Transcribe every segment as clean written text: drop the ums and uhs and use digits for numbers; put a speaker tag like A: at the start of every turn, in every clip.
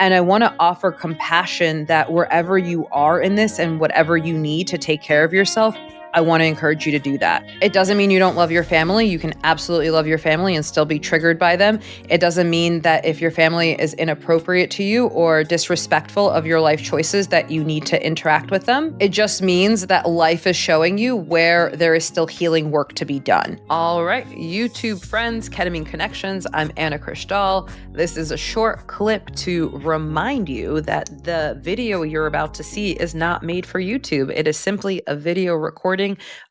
A: And I want to offer compassion that wherever you are in this and whatever you need to take care of yourself, I want to encourage you to do that. It doesn't mean you don't love your family. You can absolutely love your family and still be triggered by them. It doesn't mean that if your family is inappropriate to you or disrespectful of your life choices that you need to interact with them. It just means that life is showing you where there is still healing work to be done. All right, YouTube friends, Ketamine Connections, I'm Anna Krishtal. This is a short clip to remind you that the video you're about to see is not made for YouTube. It is simply a video recording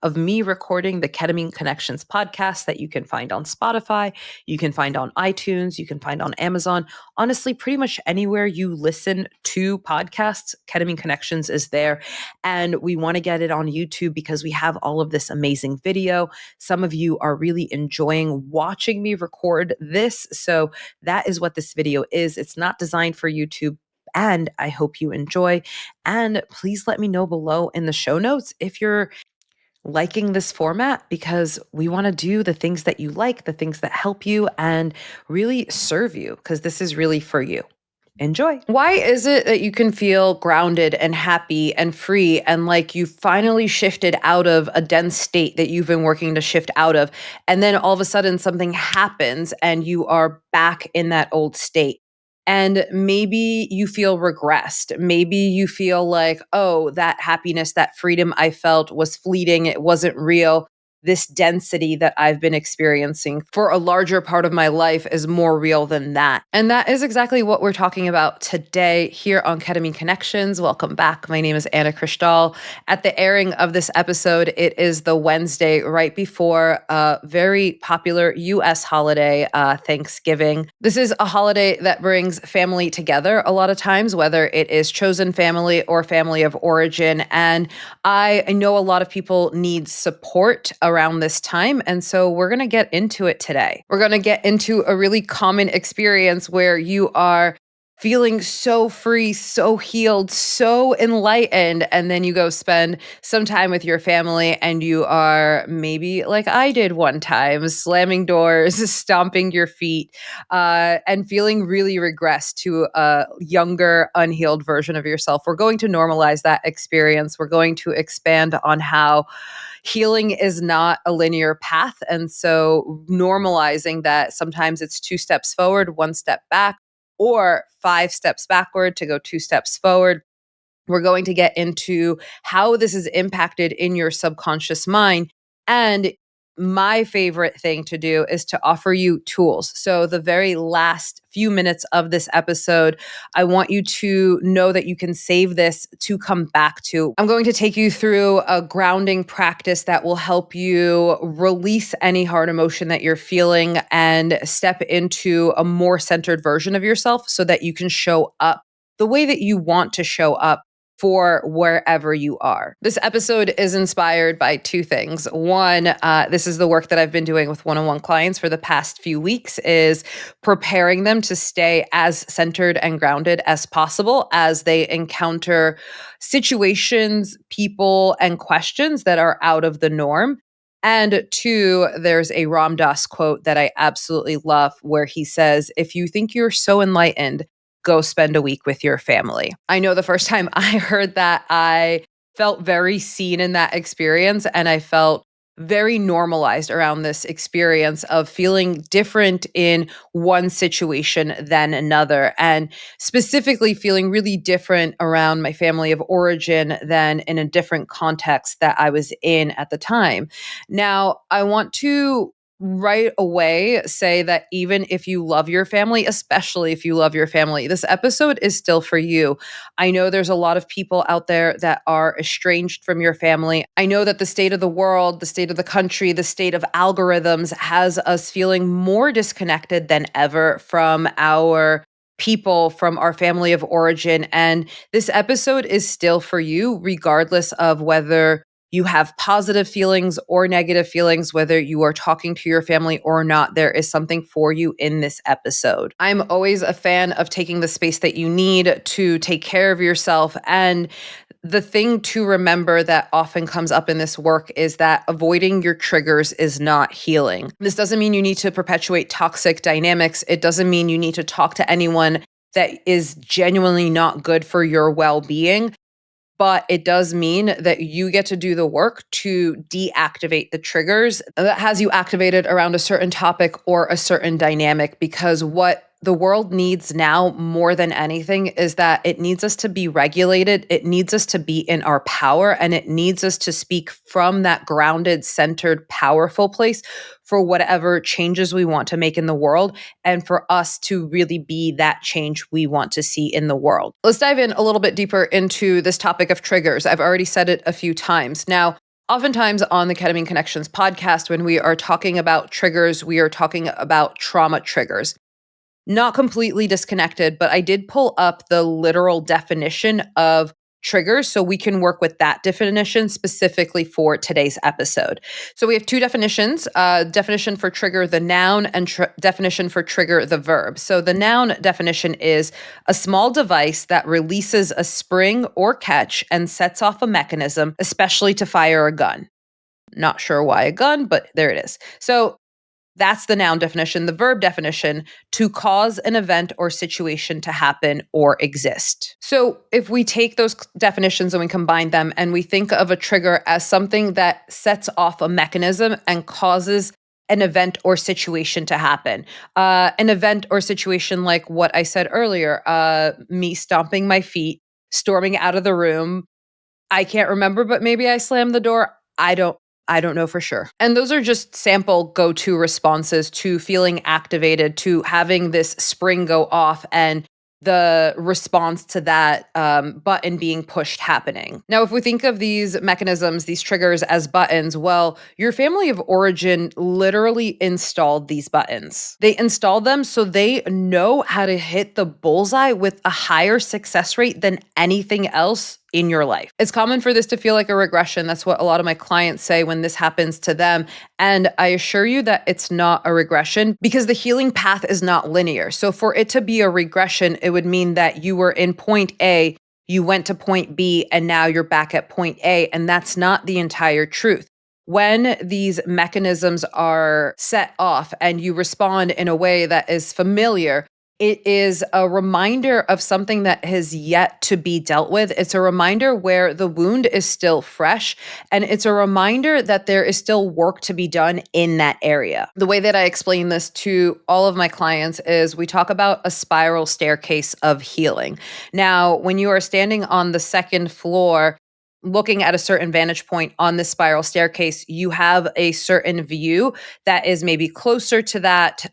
A: of me recording the Ketamine Connections podcast that you can find on Spotify, you can find on iTunes, you can find on Amazon. Honestly, pretty much anywhere you listen to podcasts, Ketamine Connections is there. And we want to get it on YouTube because we have all of this amazing video. Some of you are really enjoying watching me record this. So that is what this video is. It's not designed for YouTube. And I hope you enjoy. And please let me know below in the show notes if you're liking this format, because we want to do the things that you like, the things that help you and really serve you, because this is really for you. Enjoy. Why is it that you can feel grounded and happy and free and like you finally shifted out of a dense state that you've been working to shift out of, and then all of a sudden something happens and you are back in that old state? And maybe you feel regressed. Maybe you feel like, oh, that happiness, that freedom I felt was fleeting. It wasn't real. This density that I've been experiencing for a larger part of my life is more real than that. And that is exactly what we're talking about today here on Ketamine Connections. Welcome back. My name is Anna Krishtal. At the airing of this episode, it is the Wednesday right before a very popular US holiday, Thanksgiving. This is a holiday that brings family together a lot of times, whether it is chosen family or family of origin. And I know a lot of people need support around this time. And so we're going to get into it today. We're going to get into a really common experience where you are feeling so free, so healed, so enlightened. And then you go spend some time with your family and you are maybe like I did one time, slamming doors, stomping your feet, and feeling really regressed to a younger, unhealed version of yourself. We're going to normalize that experience. We're going to expand on how healing is not a linear path. And so normalizing that sometimes it's 2 steps forward, 1 step back, or 5 steps backward to go 2 steps forward. We're going to get into how this is impacted in your subconscious mind. And my favorite thing to do is to offer you tools. So, the very last few minutes of this episode, I want you to know that you can save this to come back to. I'm going to take you through a grounding practice that will help you release any hard emotion that you're feeling and step into a more centered version of yourself so that you can show up the way that you want to show up for wherever you are. This episode is inspired by 2 things. One, this is the work that I've been doing with one-on-one clients for the past few weeks, is preparing them to stay as centered and grounded as possible as they encounter situations, people, and questions that are out of the norm. And 2, there's a Ram Dass quote that I absolutely love where he says, if you think you're so enlightened, go spend a week with your family. I know the first time I heard that, I felt very seen in that experience, and I felt very normalized around this experience of feeling different in one situation than another, and specifically feeling really different around my family of origin than in a different context that I was in at the time. Now, I want to right away say that even if you love your family, especially if you love your family, this episode is still for you. I know there's a lot of people out there that are estranged from your family. I know that the state of the world, the state of the country, the state of algorithms has us feeling more disconnected than ever from our people, from our family of origin. And this episode is still for you, regardless of whether you have positive feelings or negative feelings, whether you are talking to your family or not. There is something for you in this episode. I'm always a fan of taking the space that you need to take care of yourself. And the thing to remember that often comes up in this work is that avoiding your triggers is not healing. This doesn't mean you need to perpetuate toxic dynamics. It doesn't mean you need to talk to anyone that is genuinely not good for your well-being, but it does mean that you get to do the work to deactivate the triggers that has you activated around a certain topic or a certain dynamic. Because what the world needs now more than anything is that it needs us to be regulated, it needs us to be in our power, and it needs us to speak from that grounded, centered, powerful place for whatever changes we want to make in the world, and for us to really be that change we want to see in the world. Let's dive in a little bit deeper into this topic of triggers. I've already said it a few times. Now, oftentimes on the Ketamine Connections podcast, when we are talking about triggers, we are talking about trauma triggers. Not completely disconnected, but I did pull up the literal definition of triggers so we can work with that definition specifically for today's episode. So we have two definitions, definition for trigger, the noun, and definition for trigger, the verb. So the noun definition is a small device that releases a spring or catch and sets off a mechanism, especially to fire a gun. Not sure why a gun, but there it is. So that's the noun definition. The verb definition, to cause an event or situation to happen or exist. So if we take those definitions and we combine them and we think of a trigger as something that sets off a mechanism and causes an event or situation to happen. An event or situation like what I said earlier, me stomping my feet, storming out of the room. I can't remember, but maybe I slammed the door. I don't know for sure. And those are just sample go-to responses to feeling activated, to having this spring go off and the response to that button being pushed happening. Now, if we think of these mechanisms, these triggers as buttons, well, your family of origin literally installed these buttons. They installed them so they know how to hit the bullseye with a higher success rate than anything else in your life. It's common for this to feel like a regression. That's what a lot of my clients say when this happens to them. And I assure you that it's not a regression because the healing path is not linear. So for it to be a regression, it would mean that you were in point A, you went to point B, and now you're back at point A. And that's not the entire truth. When these mechanisms are set off and you respond in a way that is familiar, it is a reminder of something that has yet to be dealt with. It's a reminder where the wound is still fresh, and it's a reminder that there is still work to be done in that area. The way that I explain this to all of my clients is we talk about a spiral staircase of healing. Now, when you are standing on the second floor, looking at a certain vantage point on the spiral staircase, you have a certain view that is maybe closer to that,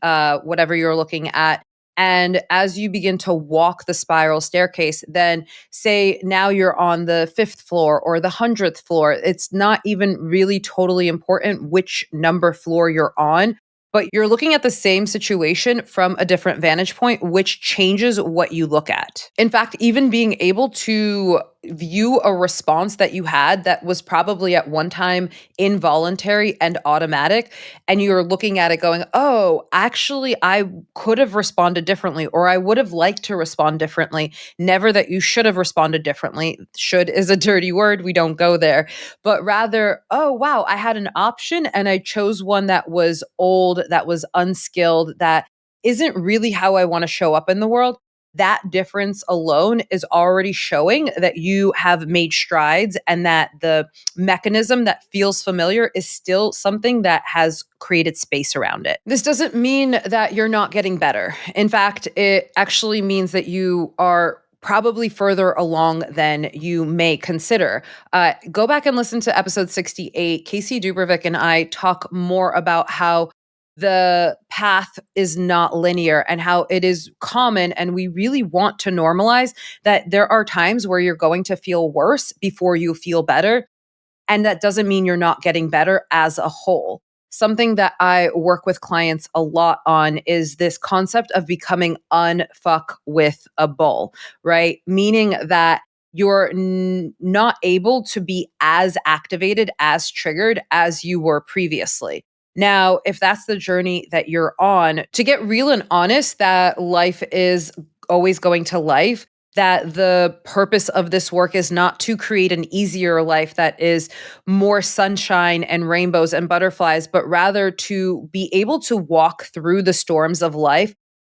A: whatever you're looking at. And as you begin to walk the spiral staircase, then say now you're on the 5th floor or the 100th floor. It's not even really totally important which number floor you're on, but you're looking at the same situation from a different vantage point, which changes what you look at. In fact, even being able to view a response that you had that was probably at one time involuntary and automatic, and you're looking at it going, oh, actually, I could have responded differently, or I would have liked to respond differently. Never that you should have responded differently. Should is a dirty word. We don't go there. But rather, oh, wow, I had an option and I chose one that was old, that was unskilled, that isn't really how I want to show up in the world. That difference alone is already showing that you have made strides and that the mechanism that feels familiar is still something that has created space around it. This doesn't mean that you're not getting better. In fact, it actually means that you are probably further along than you may consider. Go back and listen to episode 68. Casey Dubrovic and I talk more about how the path is not linear and how it is common, and we really want to normalize that there are times where you're going to feel worse before you feel better. And that doesn't mean you're not getting better as a whole. Something that I work with clients a lot on is this concept of becoming unfuckwithable, right? Meaning that you're not able to be as activated, as triggered as you were previously. Now, if that's the journey that you're on, to get real and honest that life is always going to life, that the purpose of this work is not to create an easier life that is more sunshine and rainbows and butterflies, but rather to be able to walk through the storms of life,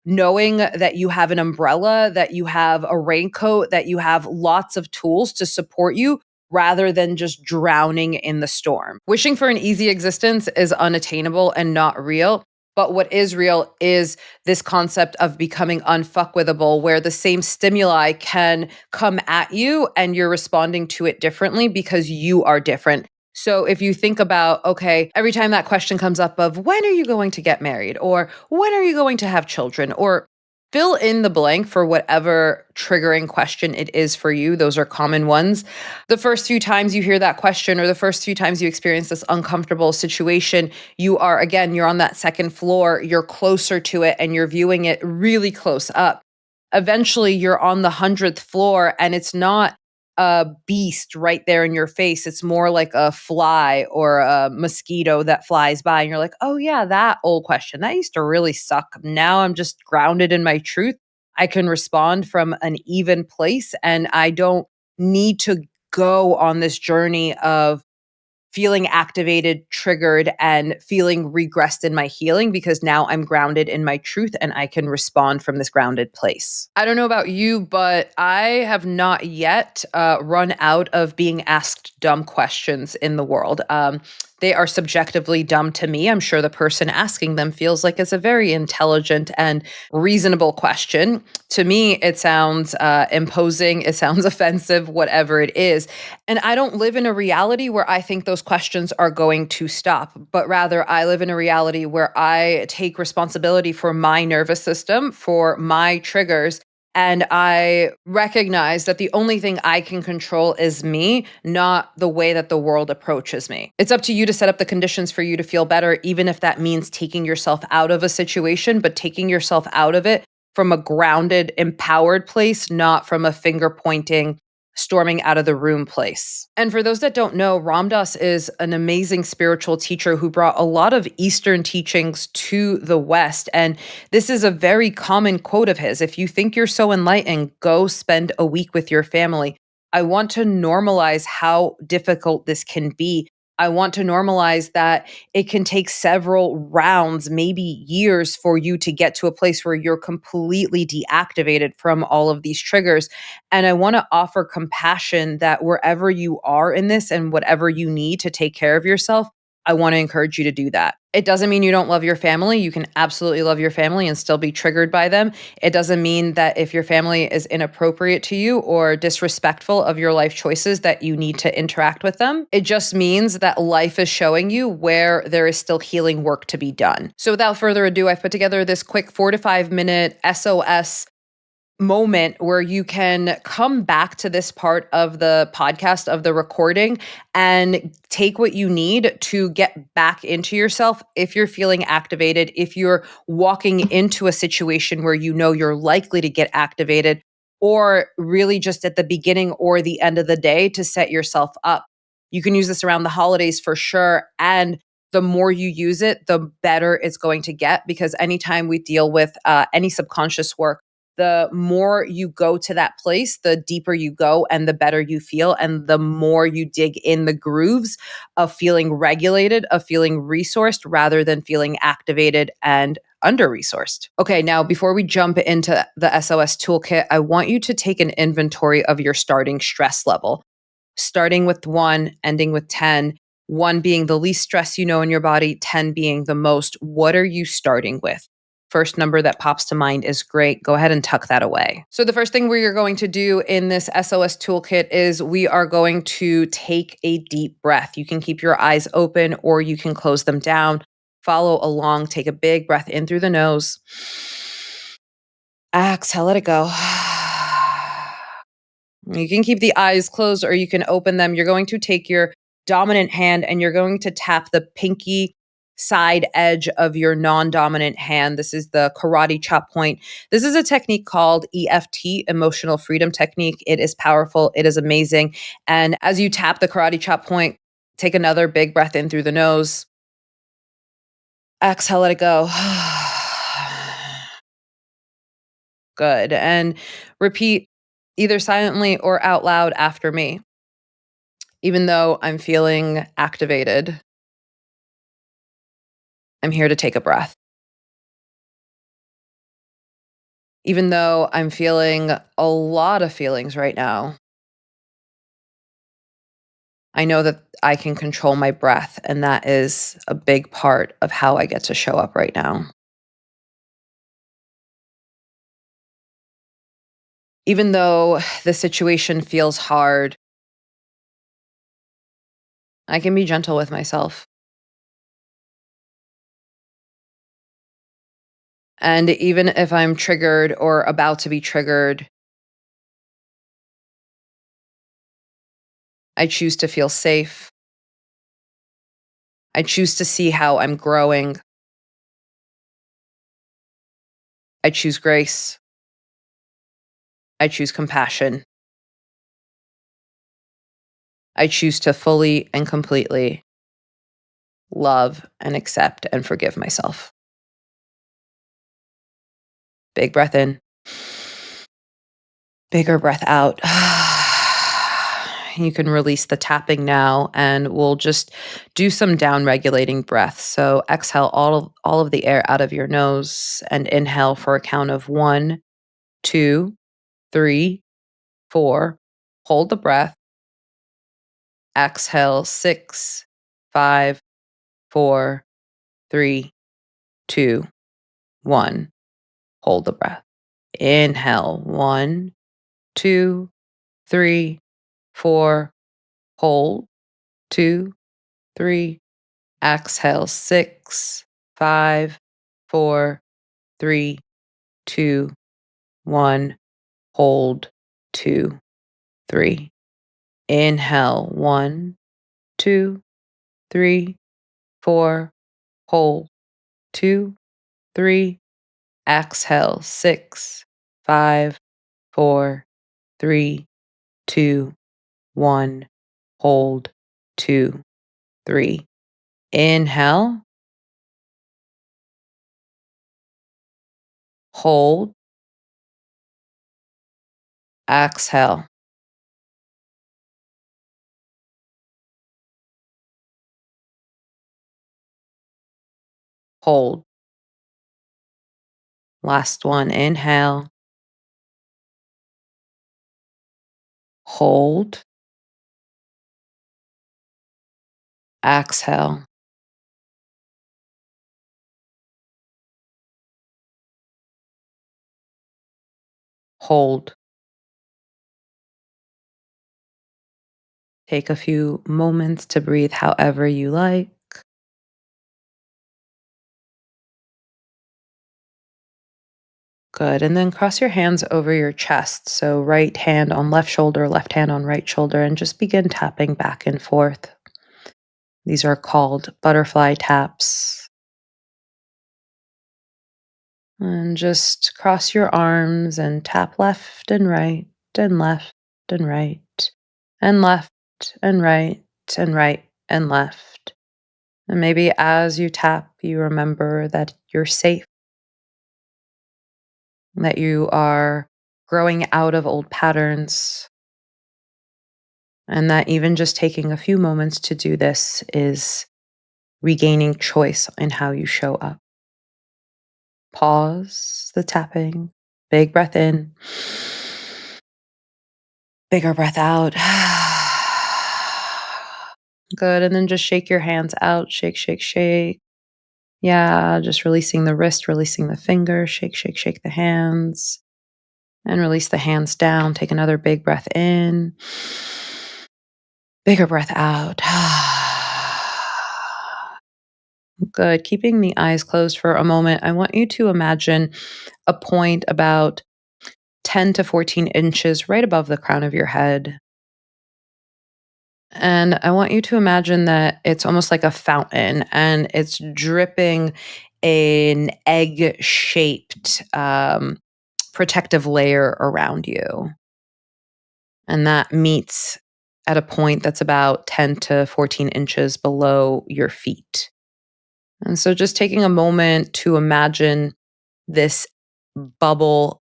A: knowing that you have an umbrella, that you have a raincoat, that you have lots of tools to support you rather than just drowning in the storm. Wishing for an easy existence is unattainable and not real. But what is real is this concept of becoming unfuckwithable, where the same stimuli can come at you and you're responding to it differently because you are different. So if you think about, okay, every time that question comes up of when are you going to get married or when are you going to have children or fill in the blank for whatever triggering question it is for you. Those are common ones. The first few times you hear that question or the first few times you experience this uncomfortable situation, you're on that second floor, you're closer to it and you're viewing it really close up. Eventually, you're on the 100th floor and it's not a beast right there in your face. It's more like a fly or a mosquito that flies by. And you're like, oh, yeah, that old question. That used to really suck. Now I'm just grounded in my truth. I can respond from an even place and I don't need to go on this journey of feeling activated, triggered, and feeling regressed in my healing because now I'm grounded in my truth and I can respond from this grounded place. I don't know about you, but I have not yet run out of being asked dumb questions in the world. They are subjectively dumb to me. I'm sure the person asking them feels like it's a very intelligent and reasonable question. To me, it sounds imposing, it sounds offensive, whatever it is. And I don't live in a reality where I think those questions are going to stop, but rather I live in a reality where I take responsibility for my nervous system, for my triggers. And I recognize that the only thing I can control is me, not the way that the world approaches me. It's up to you to set up the conditions for you to feel better, even if that means taking yourself out of a situation, but taking yourself out of it from a grounded, empowered place, not from a finger pointing, storming out of the room place. And for those that don't know, Ram Dass is an amazing spiritual teacher who brought a lot of Eastern teachings to the West. And this is a very common quote of his. If you think you're so enlightened, go spend a week with your family. I want to normalize how difficult this can be. I want to normalize that it can take several rounds, maybe years, for you to get to a place where you're completely deactivated from all of these triggers. And I want to offer compassion that wherever you are in this and whatever you need to take care of yourself, I want to encourage you to do that. It doesn't mean you don't love your family. You can absolutely love your family and still be triggered by them. It doesn't mean that if your family is inappropriate to you or disrespectful of your life choices that you need to interact with them. It just means that life is showing you where there is still healing work to be done. So without further ado, I've put together this quick 4 to 5 minute SOS moment where you can come back to this part of the podcast, of the recording, and take what you need to get back into yourself if you're feeling activated, if you're walking into a situation where you know you're likely to get activated, or really just at the beginning or the end of the day to set yourself up. You can use this around the holidays for sure. And the more you use it, the better it's going to get because anytime we deal with any subconscious work, the more you go to that place, the deeper you go and the better you feel. And the more you dig in the grooves of feeling regulated, of feeling resourced rather than feeling activated and under resourced. Okay, now before we jump into the SOS toolkit, I want you to take an inventory of your starting stress level, starting with 1, ending with 10. 1 being the least stress you know in your body, 10 being the most. What are you starting with? First number that pops to mind is great. Go ahead and tuck that away. So, the first thing we're going to do in this SOS toolkit is we are going to take a deep breath. You can keep your eyes open or you can close them down. Follow along. Take a big breath in through the nose. Exhale, let it go. You can keep the eyes closed or you can open them. You're going to take your dominant hand and you're going to tap the pinky side edge of your non-dominant hand. This is the karate chop point. This is a technique called EFT, emotional freedom technique. It is powerful. It is amazing. And as you tap the karate chop point, take another big breath in through the nose. Exhale, let it go. Good. And repeat either silently or out loud after me. Even though I'm feeling activated, I'm here to take a breath. Even though I'm feeling a lot of feelings right now, I know that I can control my breath, and that is a big part of how I get to show up right now. Even though the situation feels hard, I can be gentle with myself. And even if I'm triggered or about to be triggered, I choose to feel safe. I choose to see how I'm growing. I choose grace. I choose compassion. I choose to fully and completely love and accept and forgive myself. Big breath in, bigger breath out. You can release the tapping now, and we'll just do some down regulating breaths. So exhale all of the air out of your nose and inhale for a count of 1, 2, 3, 4. Hold the breath. Exhale 6, 5, 4, 3, 2, 1. Hold the breath. Inhale 1, 2, 3, 4. Hold 2, 3. Exhale 6, 5, 4, 3, 2, 1. Hold 2, 3. Inhale 1, 2, 3, 4. Hold 2, 3. Exhale 6, 5, 4, 3, 2, 1. Hold 2, 3. Inhale, hold, exhale, hold. Last one. Inhale, hold, exhale, hold. Take a few moments to breathe however you like. Good. And then cross your hands over your chest. So, right hand on left shoulder, left hand on right shoulder, and just begin tapping back and forth. These are called butterfly taps. And just cross your arms and tap left and right and left and right and left and right and right and left. And maybe as you tap, you remember that you're safe, that you are growing out of old patterns, and that even just taking a few moments to do this is regaining choice in how you show up. Pause the tapping, big breath in, bigger breath out. Good. And then just shake your hands out. Shake, shake, shake. Yeah, just releasing the wrist, releasing the finger. Shake, shake, shake the hands. And release the hands down. Take another big breath in. Bigger breath out. Good. Keeping the eyes closed for a moment, I want you to imagine a point about 10 to 14 inches right above the crown of your head. And I want you to imagine that it's almost like a fountain and it's dripping an egg shaped protective layer around you. And that meets at a point that's about 10 to 14 inches below your feet. And so just taking a moment to imagine this bubble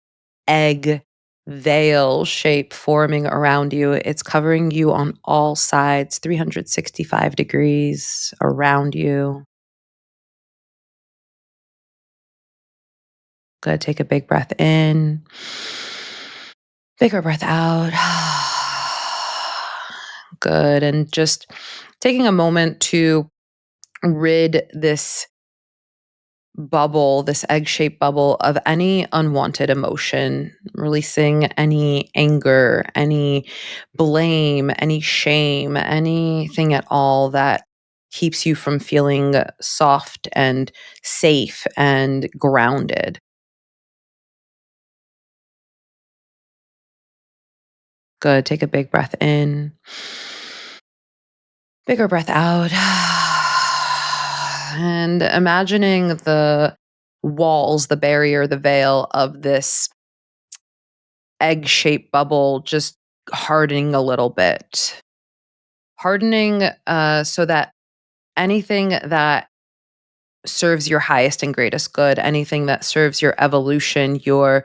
A: egg veil shape forming around you. It's covering you on all sides, 365 degrees around you. Good. Take a big breath in. Bigger breath out. Good. And just taking a moment to rid this bubble, this egg shaped bubble, of any unwanted emotion, releasing any anger, any blame, any shame, anything at all that keeps you from feeling soft and safe and grounded. Good. Take a big breath in, bigger breath out. And imagining the walls, the barrier, the veil of this egg shaped bubble just hardening a little bit. Hardening so that anything that serves your highest and greatest good, anything that serves your evolution, your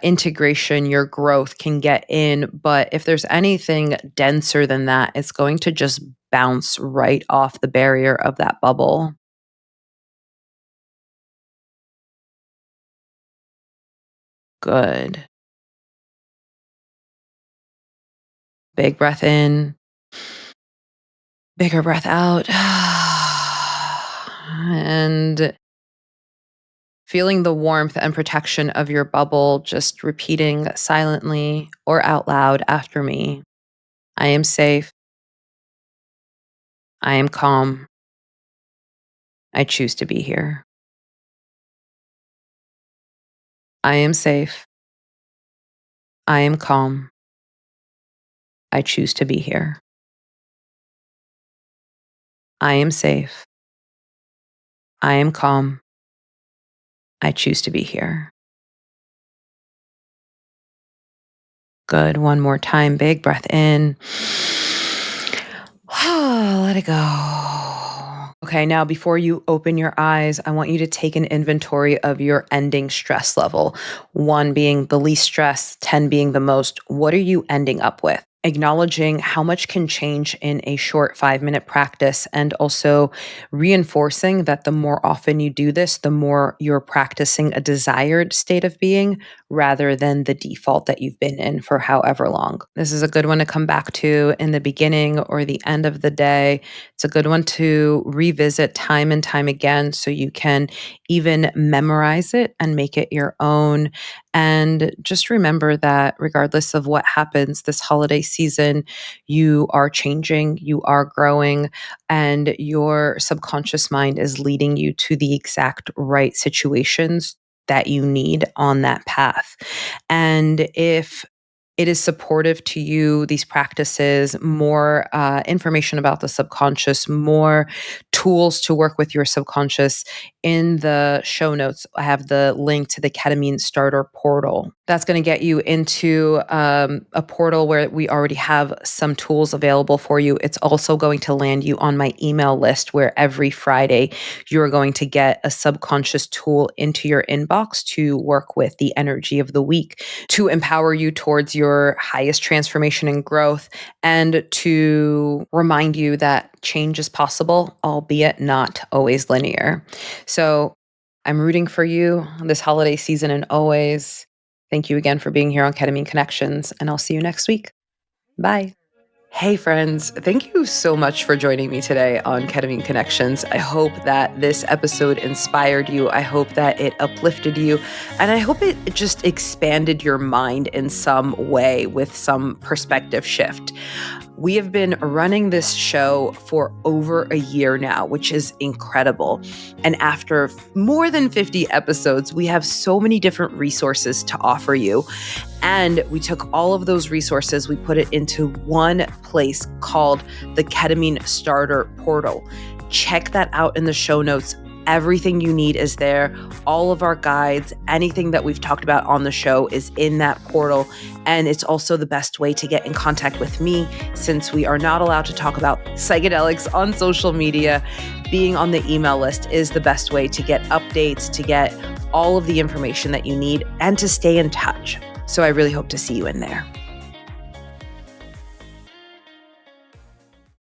A: integration, your growth can get in. But if there's anything denser than that, it's going to just bounce right off the barrier of that bubble. Good. Big breath in, bigger breath out. And feeling the warmth and protection of your bubble, just repeating silently or out loud after me. I am safe. I am calm. I choose to be here. I am safe. I am calm. I choose to be here. I am safe. I am calm. I choose to be here. Good. One more time. Big breath in. Let it go. Okay, now before you open your eyes, I want you to take an inventory of your ending stress level. 1 being the least stress, 10 being the most. What are you ending up with? Acknowledging how much can change in a short 5-minute practice, and also reinforcing that the more often you do this, the more you're practicing a desired state of being rather than the default that you've been in for however long. This is a good one to come back to in the beginning or the end of the day. It's a good one to revisit time and time again so you can even memorize it and make it your own. And just remember that regardless of what happens this holiday season, you are changing, you are growing, and your subconscious mind is leading you to the exact right situations that you need on that path. And if it is supportive to you, these practices, more information about the subconscious, more tools to work with your subconscious. In the show notes, I have the link to the ketamine starter portal. That's going to get you into a portal where we already have some tools available for you. It's also going to land you on my email list where every Friday you're going to get a subconscious tool into your inbox to work with the energy of the week, to empower you towards your highest transformation and growth, and to remind you that change is possible, albeit not always linear. So I'm rooting for you this holiday season and always. Thank you again for being here on Ketamine Connections, and I'll see you next week. Bye. Hey, friends. Thank you so much for joining me today on Ketamine Connections. I hope that this episode inspired you. I hope that it uplifted you. And I hope it just expanded your mind in some way with some perspective shift. We have been running this show for over a year now, which is incredible. And after more than 50 episodes, we have so many different resources to offer you. And we took all of those resources, we put it into one place called the Ketamine Starter Portal. Check that out in the show notes. Everything you need is there. All of our guides, anything that we've talked about on the show is in that portal. And it's also the best way to get in contact with me, since we are not allowed to talk about psychedelics on social media. Being on the email list is the best way to get updates, to get all of the information that you need, and to stay in touch. So I really hope to see you in there.